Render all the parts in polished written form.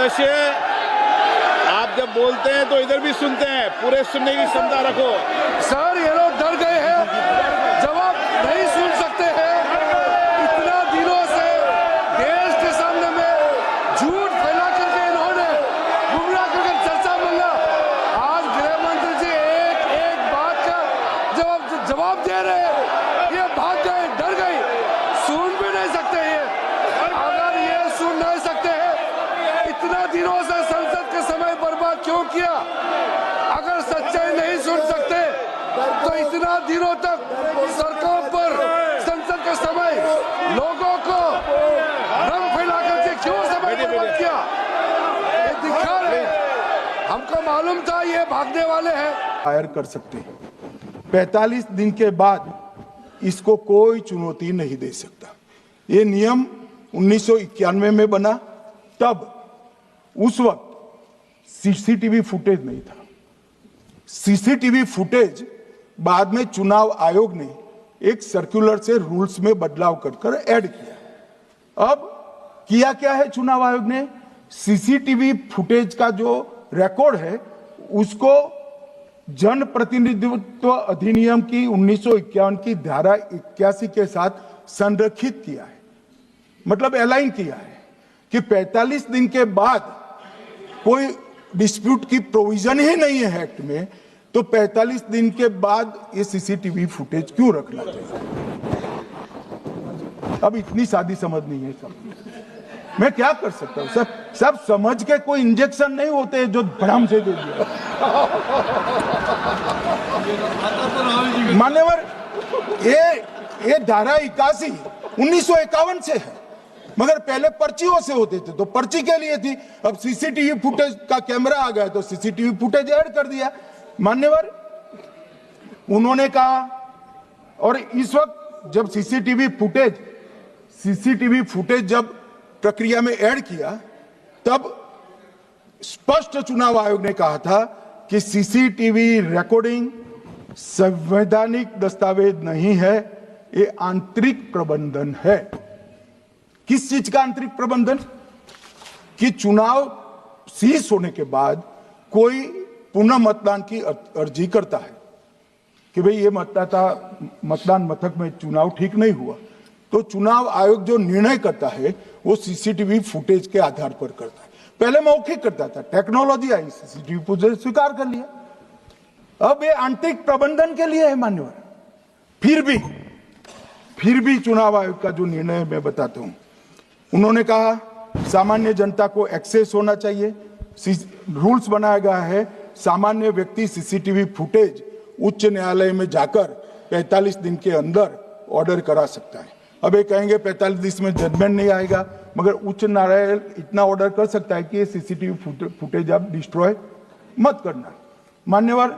सदस्य, आप जब बोलते हैं तो इधर भी सुनते हैं, पूरे सुनने की क्षमता रखो। सर ये लोग डर गए हैं, जवाब नहीं सुन सकते हैं। इतना दिनों से देश के सामने में झूठ फैला करके इन्होंने गुमराह करके चर्चा मिला। आज गृह मंत्री जी एक एक बात का जवाब दे रहे हैं, ये भाग गए, डर गए, सुन भी नहीं सकते ये। अगर ये सुन नहीं सकते हैं, इतना दिनों से संसद के समय बर्बाद क्यों किया? अगर सच्चाई नहीं सुन सकते तो इतना दिनों तक सड़कों पर संसद का समय लोगों को रंग फैला करके क्यों समय बर्बाद किया? ये दिखा रहे, हमको मालूम था ये भागने वाले हैं। फायर कर सकते हैं। 45 दिन के बाद इसको कोई चुनौती नहीं दे सकता। ये नियम 1991 में बना, तब उस वक्त सीसीटीवी फुटेज नहीं था। सीसीटीवी फुटेज बाद में चुनाव आयोग ने एक सर्कुलर से रूल्स में बदलाव कर ऐड किया। अब किया क्या है चुनाव आयोग ने? सीसीटीवी फुटेज का जो रिकॉर्ड है उसको जन प्रतिनिधित्व अधिनियम की 1951 की धारा 81 के साथ संरक्षित किया है। मतलब अलाइन किया है कि 45 दिन के बाद कोई डिस्प्यूट की प्रोविजन ही नहीं है एक्ट में, तो 45 दिन के बाद ये सीसीटीवी फुटेज क्यों रखना चाहिए? अब इतनी सादी समझ नहीं है सब। मैं क्या कर सकता हूं? सब समझ के कोई इंजेक्शन नहीं होते जो भड़ाम से दे दिया। मान्यवर, ये धारा 81 1951 से है, मगर पहले पर्चियों से होते थे तो पर्ची के लिए थी। अब सीसीटीवी फुटेज का कैमरा आ गया तो सीसीटीवी फुटेज ऐड कर दिया। मान्यवर, उन्होंने कहा, और इस वक्त जब सीसीटीवी फुटेज जब प्रक्रिया में ऐड किया, तब स्पष्ट चुनाव आयोग ने कहा था कि सीसीटीवी रिकॉर्डिंग संवैधानिक दस्तावेज नहीं है, ये आंतरिक प्रबंधन है। किस चीज का आंतरिक प्रबंधन? कि चुनाव सीज होने के बाद कोई पुनः मतदान की अर्जी करता है कि भाई ये मतदान मथक में चुनाव ठीक नहीं हुआ, तो चुनाव आयोग जो निर्णय करता है वो सीसीटीवी फुटेज के आधार पर करता है। पहले मौखिक करता था, टेक्नोलॉजी आई, सीसीटीवी फुटेज स्वीकार कर लिया। अब ये आंतरिक प्रबंधन के लिए है मान्यवर। फिर भी चुनाव आयोग का जो निर्णय मैं बताता हूं, उन्होंने कहा सामान्य जनता को एक्सेस होना चाहिए। रूल्स बनाया गया है, सामान्य व्यक्ति सीसीटीवी फुटेज उच्च न्यायालय में जाकर 45 दिन के अंदर ऑर्डर करा सकता है। अब ये कहेंगे 45 दिन में जजमेंट नहीं आएगा, मगर उच्च न्यायालय इतना ऑर्डर कर सकता है कि ये सीसीटीवी फुटेज आप डिस्ट्रॉय मत करना। मान्यवर,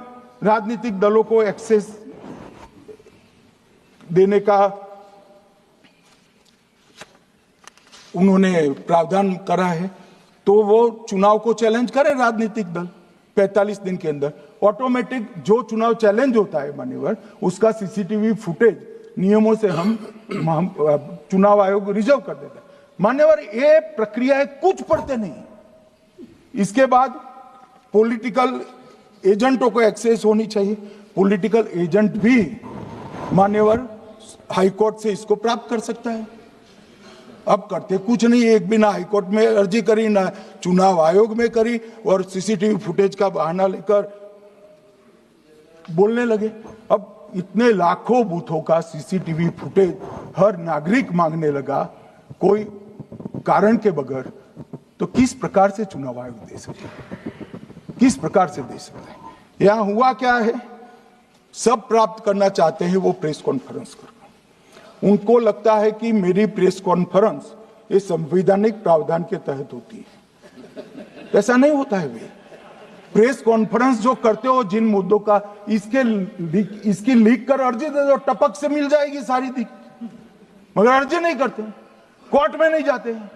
राजनीतिक दलों को एक्सेस देने का उन्होंने प्रावधान करा है, तो वो चुनाव को चैलेंज करे राजनीतिक दल 45 दिन के अंदर। ऑटोमेटिक जो चुनाव चैलेंज होता है मान्यवर, उसका सीसीटीवी फुटेज नियमों से हम चुनाव आयोग रिजर्व कर देता है। मान्यवर, ये प्रक्रिया कुछ पढ़ते नहीं। इसके बाद पॉलिटिकल एजेंटों को एक्सेस होनी चाहिए। पॉलिटिकल एजेंट भी मान्यवर हाईकोर्ट से इसको प्राप्त कर सकता है। अब करते कुछ नहीं, एक भी ना हाईकोर्ट में अर्जी करी, ना चुनाव आयोग में करी, और सीसीटीवी फुटेज का बहाना लेकर बोलने लगे। अब इतने लाखों बूथों का सीसीटीवी फुटेज हर नागरिक मांगने लगा कोई कारण के बगैर, तो किस प्रकार से चुनाव आयोग दे सकता है? किस प्रकार से दे सकता है? यहां हुआ क्या है, सब प्राप्त करना चाहते हैं वो प्रेस कॉन्फ्रेंस कर। उनको लगता है कि मेरी प्रेस कॉन्फ्रेंस ये संवैधानिक प्रावधान के तहत होती है। ऐसा नहीं होता है। वे प्रेस कॉन्फ्रेंस जो करते हो जिन मुद्दों का, इसकी लीक कर अर्जी दे दो, टपक से मिल जाएगी सारी दिख, मगर अर्जी नहीं करते, कोर्ट में नहीं जाते हैं,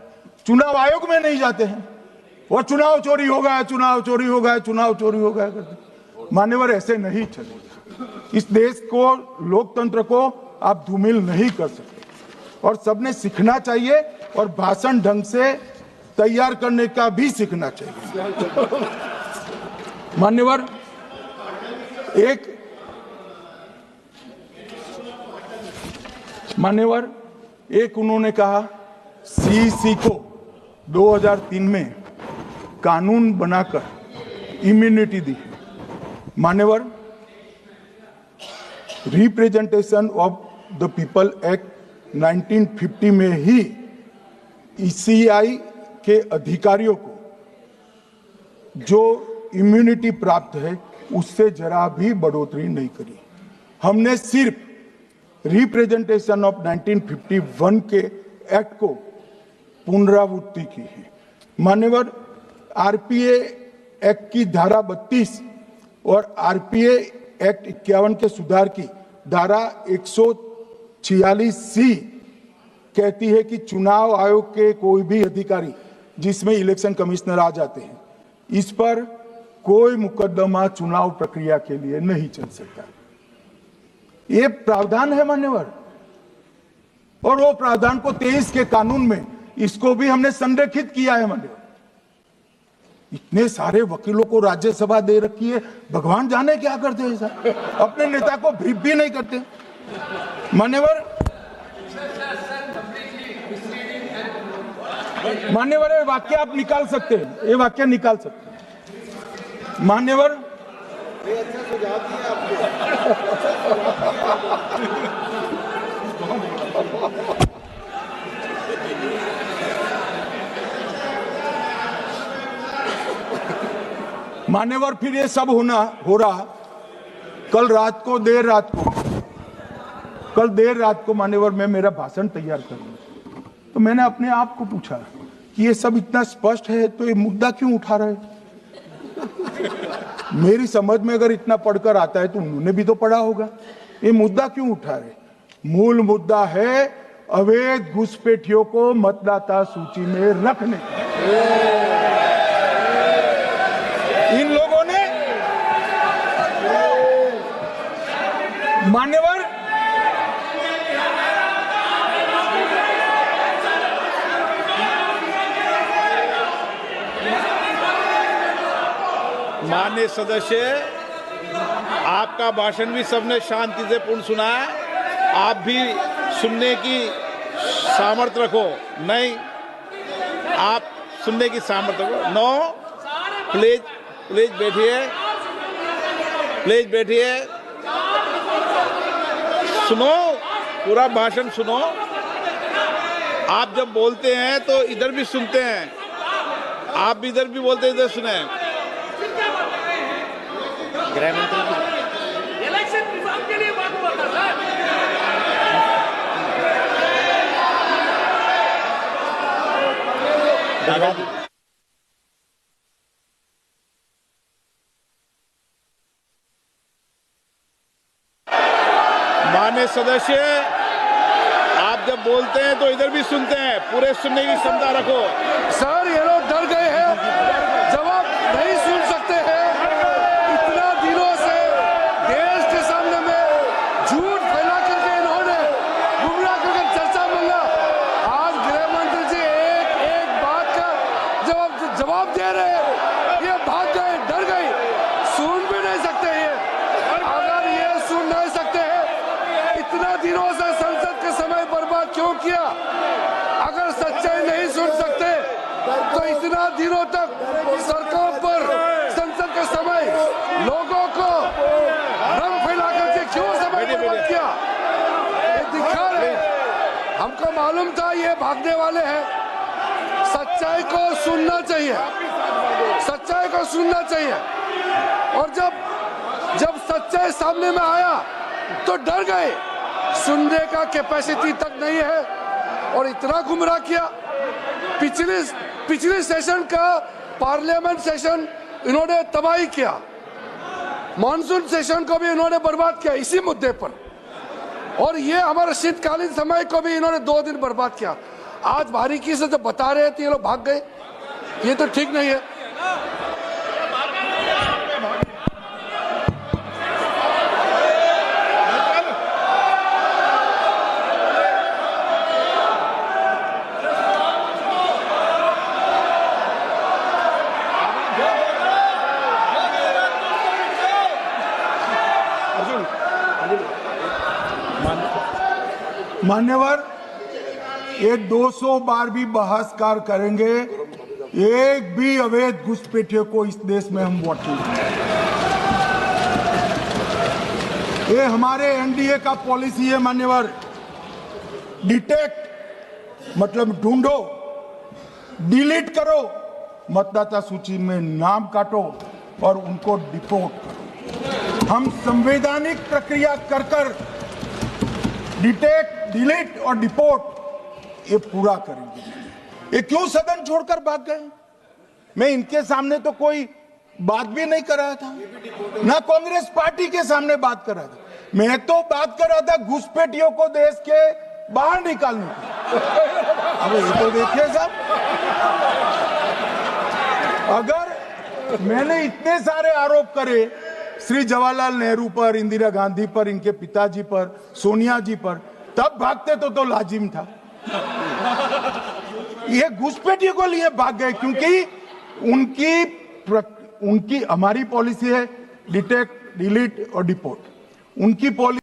चुनाव आयोग में नहीं जाते हैं, और चुनाव चोरी हो गया, चुनाव चोरी हो गया, चुनाव चोरी हो गया करते। मान्यवर, ऐसे नहीं चलेगा। इस देश को, लोकतंत्र को आप धूमिल नहीं कर सकते, और सबने सीखना चाहिए और भाषण ढंग से तैयार करने का भी सीखना चाहिए। मान्यवर, एक उन्होंने कहा सीईसी को 2003 में कानून बनाकर इम्यूनिटी दी। मान्यवर, representation of the people act 1950 में ही ईसीआई के अधिकारियों को जो इम्यूनिटी प्राप्त है उससे जरा भी बढ़ोतरी नहीं करी। हमने सिर्फ रिप्रेजेंटेशन ऑफ 1951 के एक्ट को पुनरावृत्ति की है। मान्यवर, आरपीए एक्ट की धारा 32 और आरपीए एक्ट 51 के सुधार की धारा 146C कहती है कि चुनाव आयोग के कोई भी अधिकारी जिसमें इलेक्शन कमिश्नर आ जाते हैं, इस पर कोई मुकदमा चुनाव प्रक्रिया के लिए नहीं चल सकता। ये प्रावधान है मान्यवर, और वो प्रावधान को 23 के कानून में इसको भी हमने संरेखित किया है मान्यवर। इतने सारे वकीलों को राज्यसभा दे रखी है, भगवान जाने क्या करते हैं सर, अपने नेता को ब्रीफ भी नहीं करते। मान्यवर, ये वाक्य आप निकाल सकते हैं, ये वाक्य निकाल सकते हैं। मान्यवर, मान्यवर, फिर ये सब हो रहा कल देर रात को मान्यवर मैं मेरा भाषण तैयार कर लूं, तो मैंने अपने आप को पूछा कि ये सब इतना स्पष्ट है तो ये मुद्दा क्यों उठा रहे। मेरी समझ में अगर इतना पढ़कर आता है तो उन्होंने भी तो पढ़ा होगा। ये मुद्दा क्यों उठा रहे? मूल मुद्दा है अवैध घुसपैठियों को मतदाता सूची में रखने का। इन लोगों ने मान्यवर माननीय सदस्य, आपका भाषण भी सबने शांति से पूर्ण सुना है। आप भी सुनने की सामर्थ्य रखो। नहीं, आप सुनने की सामर्थ्य रखो। नो, प्लीज बैठिए, सुनो, पूरा भाषण सुनो। आप जब बोलते हैं तो इधर भी सुनते हैं, आप भी इधर भी बोलते हैं, इधर सुने। गृह मंत्री इलेक्शन रिफॉर्म के लिए बात हुआ था सर। माननीय सदस्य, आप जब बोलते हैं तो इधर भी सुनते हैं, पूरे सुनने की क्षमता रखो। सर, ये लोग डर गए हैं, जवाब नहीं सुन सकते हैं। इतना दिनों से देश के सामने में झूठ फैला करके इन्होंने गुमराह करके चर्चा मंगा। आज गृह मंत्री जी एक बात का जवाब दे रहे हैं, ये भाग गए, डर गए, सुन भी नहीं सकते ये। अगर ये सुन नहीं सकते हैं, इतना दिनों से संसद के समय बर्बाद क्यों किया? अगर सच्चाई नहीं सुन सकते तो इतना दिनों तक सरकार पर संसद के समय लोगों को रंग फैला करके क्यों समय बर्बाद किया? ये दिखा रहे, हमको मालूम था ये भागने वाले हैं। सच्चाई को सुनना चाहिए, सच्चाई को सुनना चाहिए। और जब सच्चाई सामने में आया तो डर गए, सुनने का कैपेसिटी तक नहीं है और इतना गुमराह किया। पिछले सेशन का पार्लियामेंट सेशन इन्होंने तबाही किया, मॉनसून सेशन को भी इन्होंने बर्बाद किया इसी मुद्दे पर, और ये हमारे शीतकालीन समय को भी इन्होंने 2 दिन बर्बाद किया। आज बारीकी से जब बता रहे थे ये लोग भाग गए, ये तो ठीक नहीं है। मान्यवर, ये 200 बार भी बहसकार करेंगे, एक भी अवैध घुसपैठियों को इस देश में हम वोट नहीं देंगे। ये हमारे एनडीए का पॉलिसी है मान्यवर। डिटेक्ट मतलब ढूंढो, डिलीट करो, मतदाता सूची में नाम काटो और उनको डिपोर्ट करो। हम संवैधानिक प्रक्रिया कर कर डिटेक्ट, डिलीट और डिपोर्ट ये पूरा करेंगे। ये क्यों सदन छोड़कर भाग गए? मैं इनके सामने तो कोई बात भी नहीं कर रहा था, ना कांग्रेस पार्टी के सामने बात कर रहा था। मैं तो बात कर रहा था घुसपैठियों को देश के बाहर निकालने की। अब ये तो देखिए साहब, अगर मैंने इतने सारे आरोप करे श्री जवाहरलाल नेहरू पर, इंदिरा गांधी पर, इनके पिताजी पर, सोनिया जी पर, तब भागते तो लाजिम था। ये घुसपैठियों को लिए भाग गए क्योंकि उनकी हमारी पॉलिसी है डिटेक्ट, डिलीट और डिपोर्ट। उनकी पॉलिसी